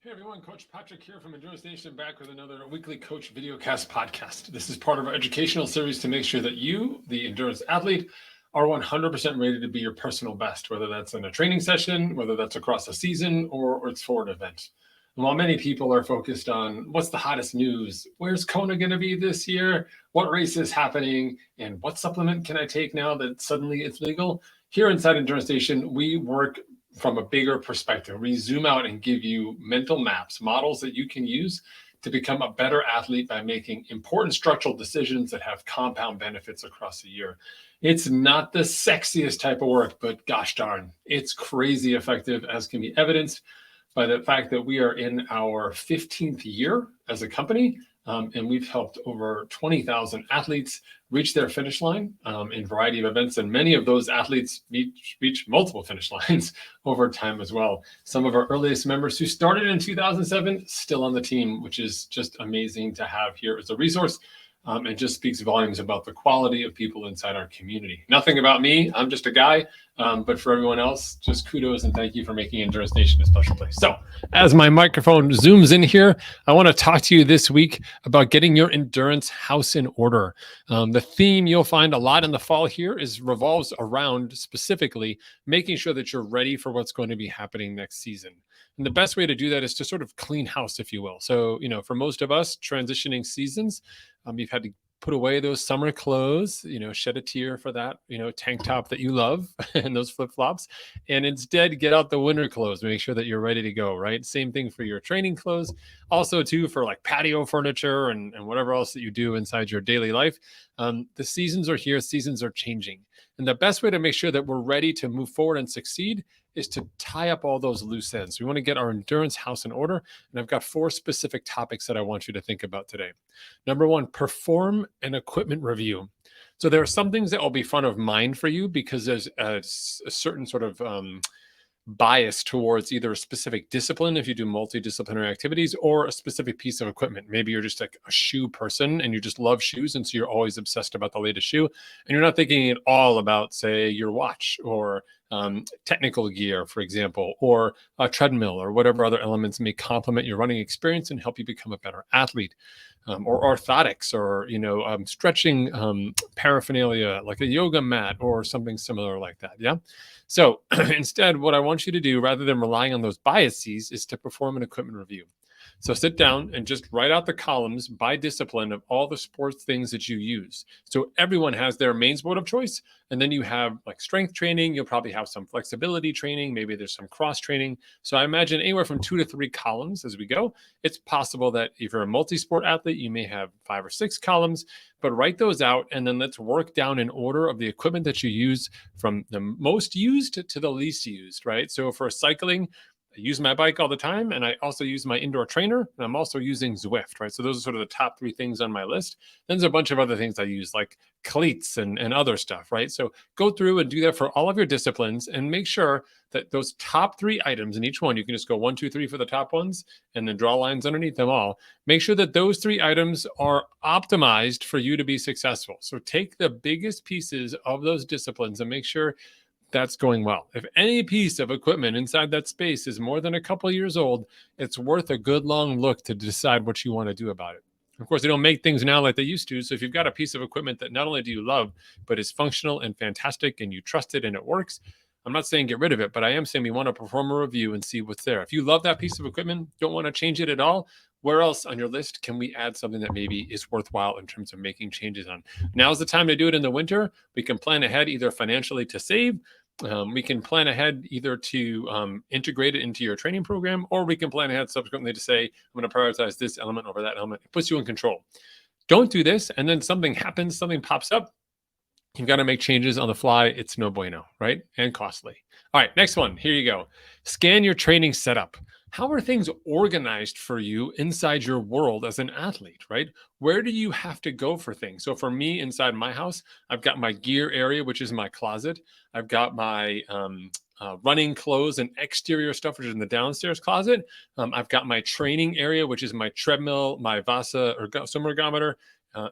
Hey everyone, Coach Patrick here from Endurance Nation, back with another weekly Coach Videocast podcast. This is part of our educational series to make sure that you, the endurance athlete, are 100% ready to be your personal best, whether that's in a training session, whether that's across a season, or it's for an event. And while many people are focused on what's the hottest news, where's Kona going to be this year, what race is happening, and what supplement can I take now that suddenly it's legal, here inside Endurance Nation, we work from a bigger perspective. We zoom out and give you mental maps, models that you can use to become a better athlete by making important structural decisions that have compound benefits across the year. It's not the sexiest type of work, but gosh darn, it's crazy effective, as can be evidenced by the fact that we are in our 15th year as a company. And we've helped over 20,000 athletes reach their finish line in a variety of events. And many of those athletes reach multiple finish lines over time as well. Some of our earliest members who started in 2007 still on the team, which is just amazing to have here as a resource. And just speaks volumes about the quality of people inside our community. Nothing about me, I'm just a guy, but for everyone else, just kudos and thank you for making Endurance Nation a special place. So as my microphone zooms in here, I want to talk to you this week about getting your endurance house in order. The theme you'll find a lot in the fall here revolves around specifically making sure that you're ready for what's going to be happening next season. And the best way to do that is to sort of clean house, if you will. So, for most of us transitioning seasons, you've had to put away those summer clothes, shed a tear for that, tank top that you love and those flip-flops, and instead get out the winter clothes, make sure that you're ready to go, right? Same thing for your training clothes. Also too, for like patio furniture and whatever else that you do inside your daily life. The seasons are here, seasons are changing. And the best way to make sure that we're ready to move forward and succeed is to tie up all those loose ends. We want to get our endurance house in order. And I've got 4 specific topics that I want you to think about today. Number 1, perform an equipment review. So there are some things that will be front of mind for you because there's a certain sort of bias towards either a specific discipline if you do multidisciplinary activities or a specific piece of equipment. Maybe you're just like a shoe person and you just love shoes, and so you're always obsessed about the latest shoe, and you're not thinking at all about, say, your watch or technical gear, for example, or a treadmill or whatever other elements may complement your running experience and help you become a better athlete. Or orthotics, or stretching paraphernalia like a yoga mat or something similar like that. Yeah. So instead, what I want you to do, rather than relying on those biases, is to perform an equipment review. So sit down and just write out the columns by discipline of all the sports things that you use. So everyone has their main sport of choice. And then you have like strength training. You'll probably have some flexibility training. Maybe there's some cross training. So I imagine anywhere from 2 to 3 columns as we go. It's possible that if you're a multi-sport athlete, you may have 5 or 6 columns, but write those out. And then let's work down in order of the equipment that you use from the most used to the least used, right? So for cycling, I use my bike all the time, and I also use my indoor trainer, and I'm also using Zwift, right? So those are sort of the top 3 things on my list. Then there's a bunch of other things I use, like cleats and other stuff, right? So go through and do that for all of your disciplines and make sure that those top 3 items in each one, you can just go 1, 2, 3 for the top ones and then draw lines underneath them all. Make sure that those 3 items are optimized for you to be successful. So take the biggest pieces of those disciplines and make sure that's going well. If any piece of equipment inside that space is more than a couple of years old, it's worth a good long look to decide what you want to do about it. Of course, they don't make things now like they used to. So if you've got a piece of equipment that not only do you love, but is functional and fantastic and you trust it and it works, I'm not saying get rid of it, but I am saying we want to perform a review and see what's there. If you love that piece of equipment, don't want to change it at all, where else on your list can we add something that maybe is worthwhile in terms of making changes on? Now's the time to do it in the winter. We can plan ahead either financially to save. We can plan ahead either to integrate it into your training program, or we can plan ahead subsequently to say, I'm going to prioritize this element over that element. It puts you in control. Don't do this, and then something happens, something pops up. You've got to make changes on the fly. It's no bueno, right? And costly. All right, next one. Here you go. Scan your training setup. How are things organized for you inside your world as an athlete, right? Where do you have to go for things? So for me, inside my house, I've got my gear area, which is my closet. I've got my running clothes and exterior stuff, which is in the downstairs closet. I've got my training area, which is my treadmill, my Vasa or swim ergometer,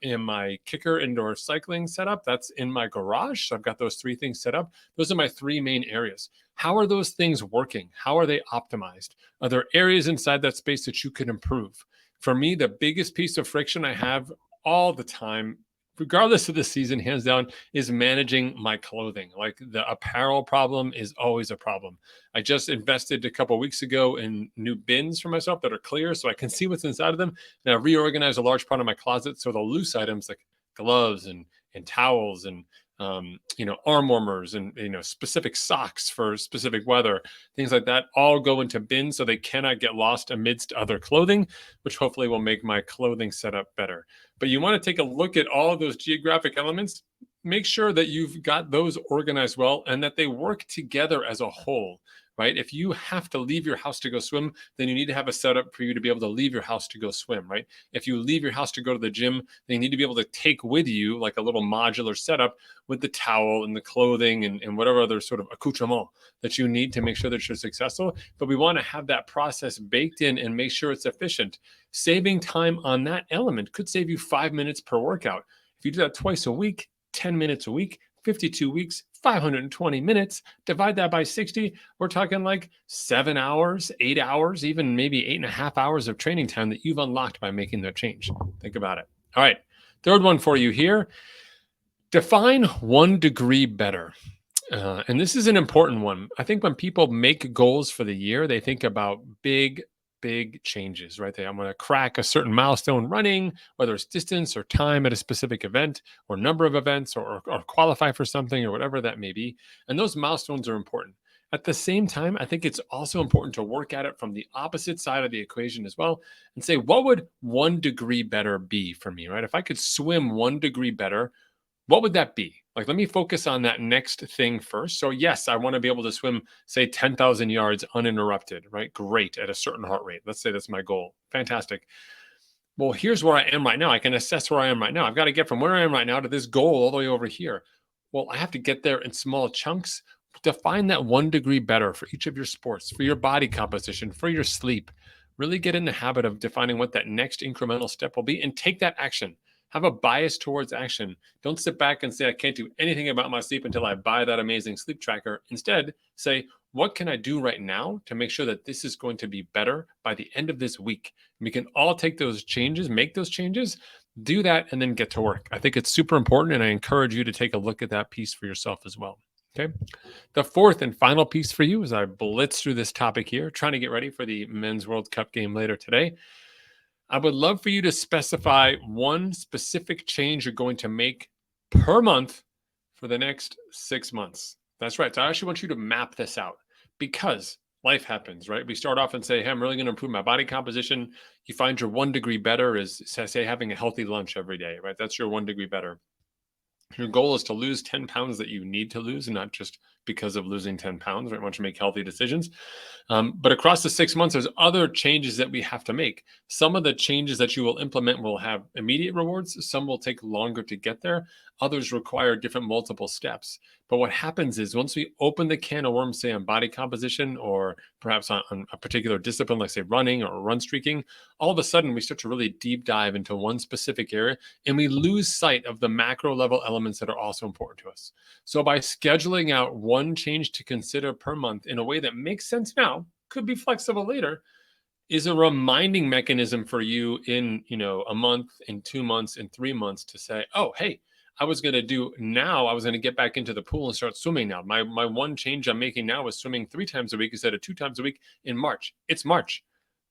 in my Kicker indoor cycling setup. That's in my garage. So I've got those 3 things set up. Those are my 3 main areas. How are those things working? How are they optimized? Are there areas inside that space that you can improve? For me, the biggest piece of friction I have all the time, regardless of the season, hands down, is managing my clothing. Like the apparel problem is always a problem. I just invested a couple of weeks ago in new bins for myself that are clear so I can see what's inside of them. And I reorganized a large part of my closet. So the loose items like gloves and towels and arm warmers and specific socks for specific weather, things like that, all go into bins so they cannot get lost amidst other clothing, which hopefully will make my clothing setup better. But you want to take a look at all of those geographic elements. Make sure that you've got those organized well and that they work together as a whole, right? If you have to leave your house to go swim, then you need to have a setup for you to be able to leave your house to go swim, right? If you leave your house to go to the gym, then you need to be able to take with you like a little modular setup with the towel and the clothing and whatever other sort of accoutrement that you need to make sure that you're successful. But we want to have that process baked in and make sure it's efficient. Saving time on that element could save you 5 minutes per workout. If you do that twice a week, 10 minutes a week, 52 weeks, 520 minutes, divide that by 60. We're talking like 7 hours, 8 hours, even maybe 8.5 hours of training time that you've unlocked by making that change. Think about it. All right. Third one for you here. Define 1 degree better. And this is an important one. I think when people make goals for the year, they think about big changes, right? I'm going to crack a certain milestone running, whether it's distance or time at a specific event or number of events or qualify for something or whatever that may be. And those milestones are important. At the same time, I think it's also important to work at it from the opposite side of the equation as well and say, what would 1 degree better be for me, right? If I could swim 1 degree better, what would that be? Like, let me focus on that next thing first. So yes, I want to be able to swim, say 10,000 yards uninterrupted, right? Great, at a certain heart rate. Let's say that's my goal. Fantastic. Well, here's where I am right now. I can assess where I am right now. I've got to get from where I am right now to this goal all the way over here. Well, I have to get there in small chunks. Define that 1 degree better for each of your sports, for your body composition, for your sleep. Really get in the habit of defining what that next incremental step will be and take that action. Have a bias towards action. Don't sit back and say, I can't do anything about my sleep until I buy that amazing sleep tracker. Instead, say, what can I do right now to make sure that this is going to be better by the end of this week? And we can all take those changes, make those changes, do that, and then get to work. I think it's super important, and I encourage you to take a look at that piece for yourself as well. Okay. The fourth and final piece for you as I blitz through this topic here, trying to get ready for the Men's World Cup game later today. I would love for you to specify 1 specific change you're going to make per month for the next 6 months. That's right. So I actually want you to map this out because life happens, right? We start off and say, hey, I'm really going to improve my body composition. You find your 1 degree better is, say, having a healthy lunch every day, right? That's your 1 degree better. Your goal is to lose 10 pounds that you need to lose and not just because of losing 10 pounds, right? I want you to make healthy decisions. But across the 6 months, there's other changes that we have to make. Some of the changes that you will implement will have immediate rewards. Some will take longer to get there. Others require different multiple steps. But what happens is once we open the can of worms, say on body composition or perhaps on a particular discipline, like say running or run streaking, all of a sudden we start to really deep dive into one specific area and we lose sight of the macro level elements that are also important to us. So by scheduling out 1 change to consider per month in a way that makes sense now, could be flexible later, is a reminding mechanism for you in, a month, in 2 months, in 3 months to say, oh, hey, I was going to get back into the pool and start swimming now. My 1 change I'm making now is swimming 3 times a week instead of 2 times a week in March. It's March.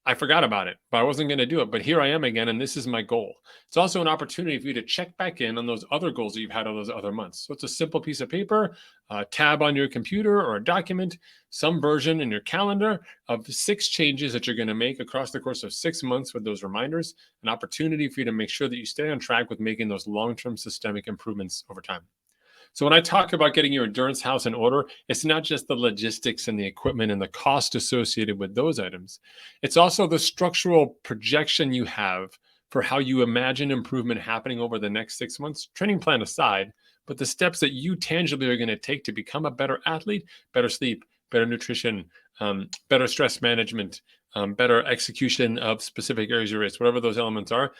I forgot about it, but I wasn't going to do it. But here I am again, and this is my goal. It's also an opportunity for you to check back in on those other goals that you've had on those other months. So it's a simple piece of paper, a tab on your computer or a document, some version in your calendar of 6 changes that you're going to make across the course of 6 months with those reminders, an opportunity for you to make sure that you stay on track with making those long-term systemic improvements over time. So when I talk about getting your endurance house in order, it's not just the logistics and the equipment and the cost associated with those items. It's also the structural projection you have for how you imagine improvement happening over the next 6 months, training plan aside, but the steps that you tangibly are going to take to become a better athlete, better sleep, better nutrition, better stress management, better execution of specific areas of race, whatever those elements are.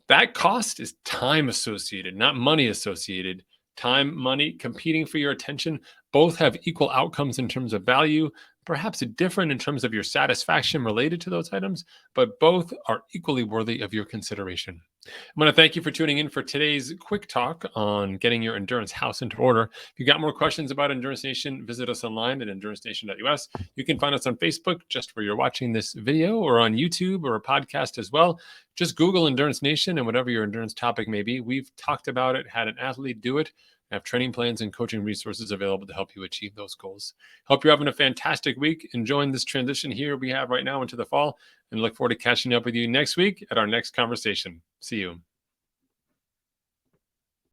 That cost is time associated, not money associated. Time, money, competing for your attention, both have equal outcomes in terms of value, perhaps different in terms of your satisfaction related to those items, but both are equally worthy of your consideration. I want to thank you for tuning in for today's quick talk on getting your endurance house into order. If you got more questions about Endurance Nation, visit us online at endurancenation.us. You can find us on Facebook, just where you're watching this video, or on YouTube or a podcast as well. Just Google Endurance Nation, and whatever your endurance topic may be, we've talked about it, had an athlete do it. I have training plans and coaching resources available to help you achieve those goals. Hope you're having a fantastic week, enjoying this transition here we have right now into the fall, and look forward to catching up with you next week at our next conversation. See you.